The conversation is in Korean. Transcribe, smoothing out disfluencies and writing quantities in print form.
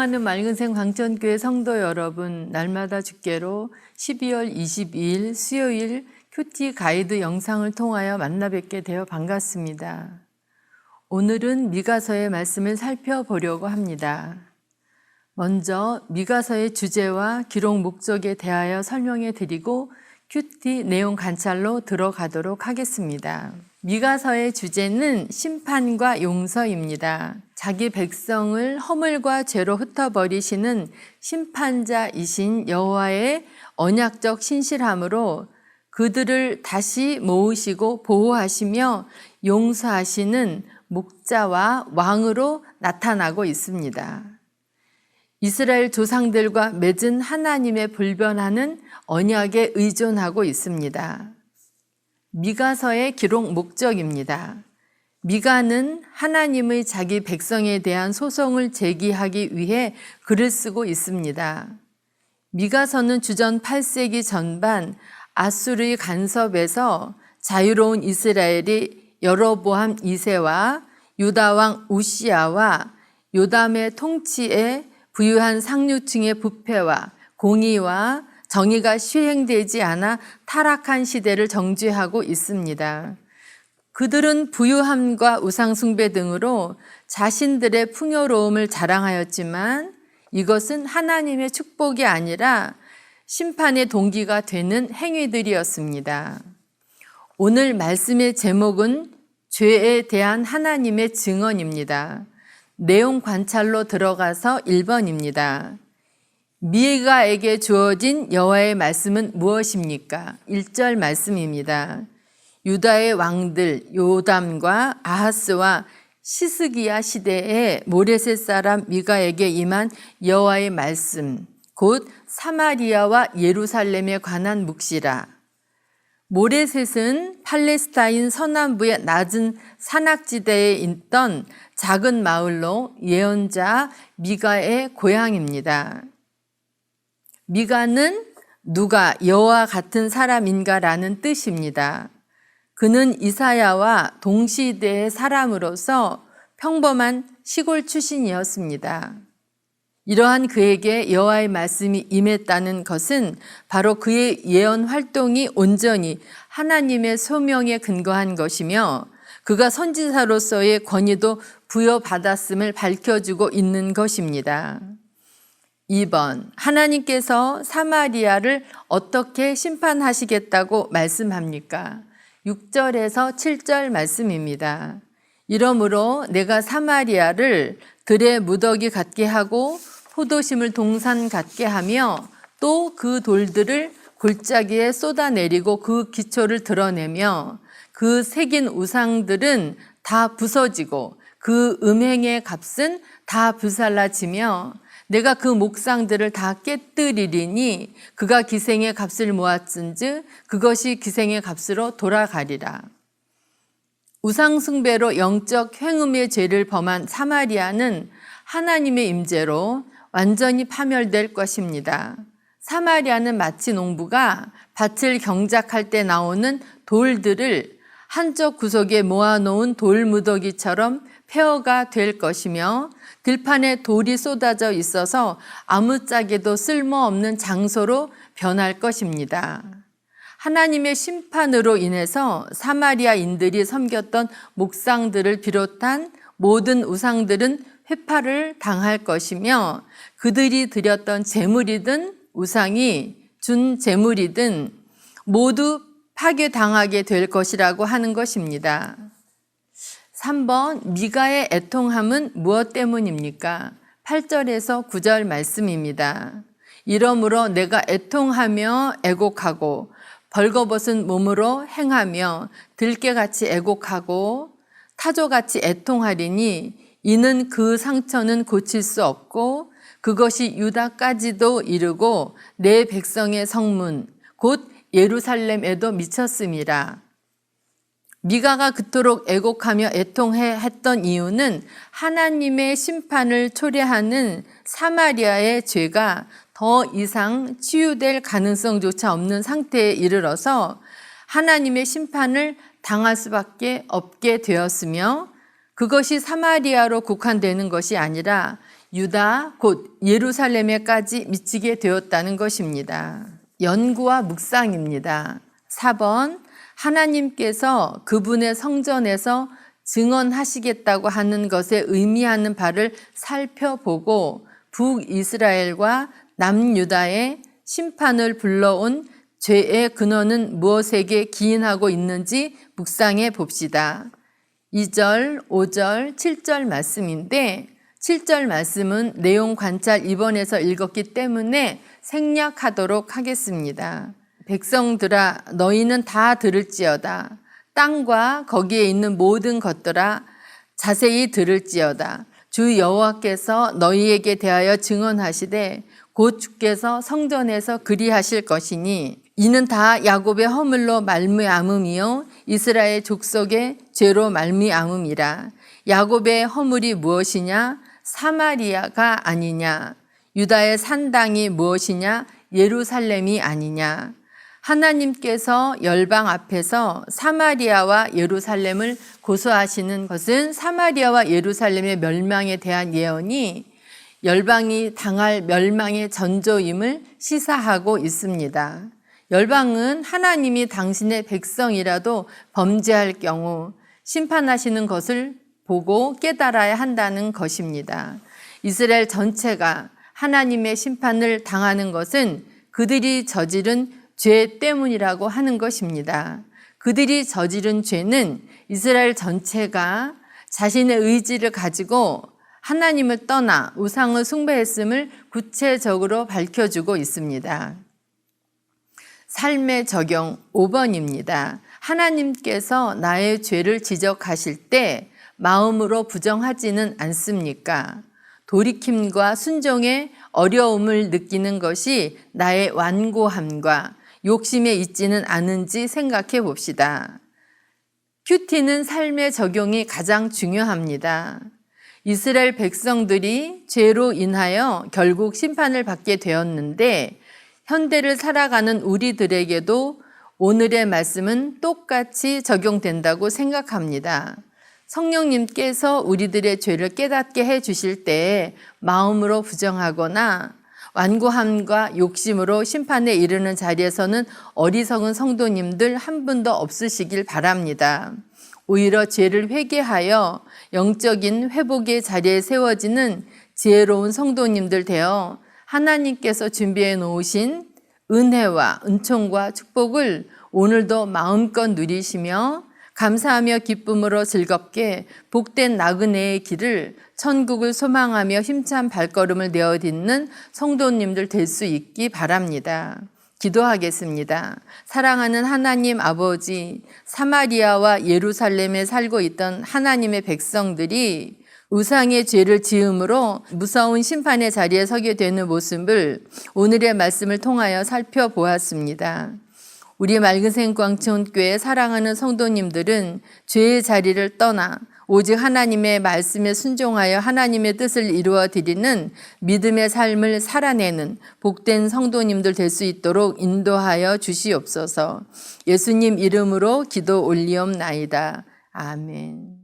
사랑하는 맑은샘 광천교회 성도 여러분, 날마다 주께로 12월 22일 수요일 큐티 가이드 영상을 통하여 만나 뵙게 되어 반갑습니다. 오늘은 미가서의 말씀을 살펴보려고 합니다. 먼저 미가서의 주제와 기록 목적에 대하여 설명해 드리고 큐티 내용 관찰로 들어가도록 하겠습니다. 미가서의 주제는 심판과 용서입니다. 자기 백성을 허물과 죄로 흩어버리시는 심판자이신 여호와의 언약적 신실함으로 그들을 다시 모으시고 보호하시며 용서하시는 목자와 왕으로 나타나고 있습니다. 이스라엘 조상들과 맺은 하나님의 불변하는 언약에 의존하고 있습니다. 미가서의 기록 목적입니다. 미가는 하나님의 자기 백성에 대한 소송을 제기하기 위해 글을 쓰고 있습니다. 미가서는 주전 8세기 전반 아수르의 간섭에서 자유로운 이스라엘이 여로보암 2세와 유다왕 우시아와 요담의 통치에 부유한 상류층의 부패와 공의와 정의가 시행되지 않아 타락한 시대를 정죄하고 있습니다. 그들은 부유함과 우상숭배 등으로 자신들의 풍요로움을 자랑하였지만 이것은 하나님의 축복이 아니라 심판의 동기가 되는 행위들이었습니다. 오늘 말씀의 제목은 죄에 대한 하나님의 증언입니다. 내용 관찰로 들어가서 1번입니다. 미가에게 주어진 여호와의 말씀은 무엇입니까? 1절 말씀입니다. 유다의 왕들 요담과 아하스와 시스기야 시대에 모레셋 사람 미가에게 임한 여호와의 말씀, 곧 사마리아와 예루살렘에 관한 묵시라. 모레셋은 팔레스타인 서남부의 낮은 산악지대에 있던 작은 마을로 예언자 미가의 고향입니다. 미가는 누가 여호와 같은 사람인가라는 뜻입니다. 그는 이사야와 동시대의 사람으로서 평범한 시골 출신이었습니다. 이러한 그에게 여호와의 말씀이 임했다는 것은 바로 그의 예언 활동이 온전히 하나님의 소명에 근거한 것이며 그가 선지자로서의 권위도 부여받았음을 밝혀주고 있는 것입니다. 2번, 하나님께서 사마리아를 어떻게 심판하시겠다고 말씀합니까? 6절에서 7절 말씀입니다. 이러므로 내가 사마리아를 들의 무더기 같게 하고 포도심을 동산 같게 하며 또 그 돌들을 골짜기에 쏟아내리고 그 기초를 드러내며 그 새긴 우상들은 다 부서지고 그 음행의 값은 다 불살라지며 내가 그 목상들을 다 깨뜨리리니 그가 기생의 값을 모았은즉 그것이 기생의 값으로 돌아가리라. 우상숭배로 영적 행음의 죄를 범한 사마리아는 하나님의 임재로 완전히 파멸될 것입니다. 사마리아는 마치 농부가 밭을 경작할 때 나오는 돌들을 한쪽 구석에 모아놓은 돌무더기처럼 폐허가 될 것이며 들판에 돌이 쏟아져 있어서 아무짝에도 쓸모없는 장소로 변할 것입니다. 하나님의 심판으로 인해서 사마리아인들이 섬겼던 목상들을 비롯한 모든 우상들은 회파를 당할 것이며 그들이 드렸던 제물이든 우상이 준 제물이든 모두 파괴당하게 될 것이라고 하는 것입니다. 3번, 미가의 애통함은 무엇 때문입니까? 8절에서 9절 말씀입니다. 이러므로 내가 애통하며 애곡하고 벌거벗은 몸으로 행하며 들깨같이 애곡하고 타조같이 애통하리니 이는 그 상처는 고칠 수 없고 그것이 유다까지도 이르고 내 백성의 성문 곧 예루살렘에도 미쳤음이라. 미가가 그토록 애곡하며 애통해 했던 이유는 하나님의 심판을 초래하는 사마리아의 죄가 더 이상 치유될 가능성조차 없는 상태에 이르러서 하나님의 심판을 당할 수밖에 없게 되었으며 그것이 사마리아로 국한되는 것이 아니라 유다 곧 예루살렘에까지 미치게 되었다는 것입니다. 연구와 묵상입니다. 4번 하나님께서 그분의 성전에서 증언하시겠다고 하는 것에 의미하는 바를 살펴보고 북이스라엘과 남유다의 심판을 불러온 죄의 근원은 무엇에게 기인하고 있는지 묵상해 봅시다. 2절, 5절, 7절 말씀인데 7절 말씀은 내용 관찰 2번에서 읽었기 때문에 생략하도록 하겠습니다. 백성들아 너희는 다 들을지어다. 땅과 거기에 있는 모든 것들아 자세히 들을지어다. 주 여호와께서 너희에게 대하여 증언하시되 곧 주께서 성전에서 그리하실 것이니 이는 다 야곱의 허물로 말미암음이요 이스라엘 족속의 죄로 말미암음이라. 야곱의 허물이 무엇이냐? 사마리아가 아니냐? 유다의 산당이 무엇이냐? 예루살렘이 아니냐? 하나님께서 열방 앞에서 사마리아와 예루살렘을 고소하시는 것은 사마리아와 예루살렘의 멸망에 대한 예언이 열방이 당할 멸망의 전조임을 시사하고 있습니다. 열방은 하나님이 당신의 백성이라도 범죄할 경우 심판하시는 것을 보고 깨달아야 한다는 것입니다. 이스라엘 전체가 하나님의 심판을 당하는 것은 그들이 저지른 죄 때문이라고 하는 것입니다. 그들이 저지른 죄는 이스라엘 전체가 자신의 의지를 가지고 하나님을 떠나 우상을 숭배했음을 구체적으로 밝혀주고 있습니다. 삶의 적용 5번입니다. 하나님께서 나의 죄를 지적하실 때 마음으로 부정하지는 않습니까? 돌이킴과 순종의 어려움을 느끼는 것이 나의 완고함과 욕심에 있지는 않은지 생각해 봅시다. 큐티는 삶의 적용이 가장 중요합니다. 이스라엘 백성들이 죄로 인하여 결국 심판을 받게 되었는데 현대를 살아가는 우리들에게도 오늘의 말씀은 똑같이 적용된다고 생각합니다. 성령님께서 우리들의 죄를 깨닫게 해 주실 때 마음으로 부정하거나 완고함과 욕심으로 심판에 이르는 자리에서는 어리석은 성도님들 한 분도 없으시길 바랍니다. 오히려 죄를 회개하여 영적인 회복의 자리에 세워지는 지혜로운 성도님들 되어 하나님께서 준비해 놓으신 은혜와 은총과 축복을 오늘도 마음껏 누리시며 감사하며 기쁨으로 즐겁게 복된 나그네의 길을 천국을 소망하며 힘찬 발걸음을 내어딛는 성도님들 될 수 있기 바랍니다. 기도하겠습니다. 사랑하는 하나님 아버지, 사마리아와 예루살렘에 살고 있던 하나님의 백성들이 우상의 죄를 지음으로 무서운 심판의 자리에 서게 되는 모습을 오늘의 말씀을 통하여 살펴보았습니다. 우리 맑은생광천교회 사랑하는 성도님들은 죄의 자리를 떠나 오직 하나님의 말씀에 순종하여 하나님의 뜻을 이루어 드리는 믿음의 삶을 살아내는 복된 성도님들 될 수 있도록 인도하여 주시옵소서. 예수님 이름으로 기도 올리옵나이다. 아멘.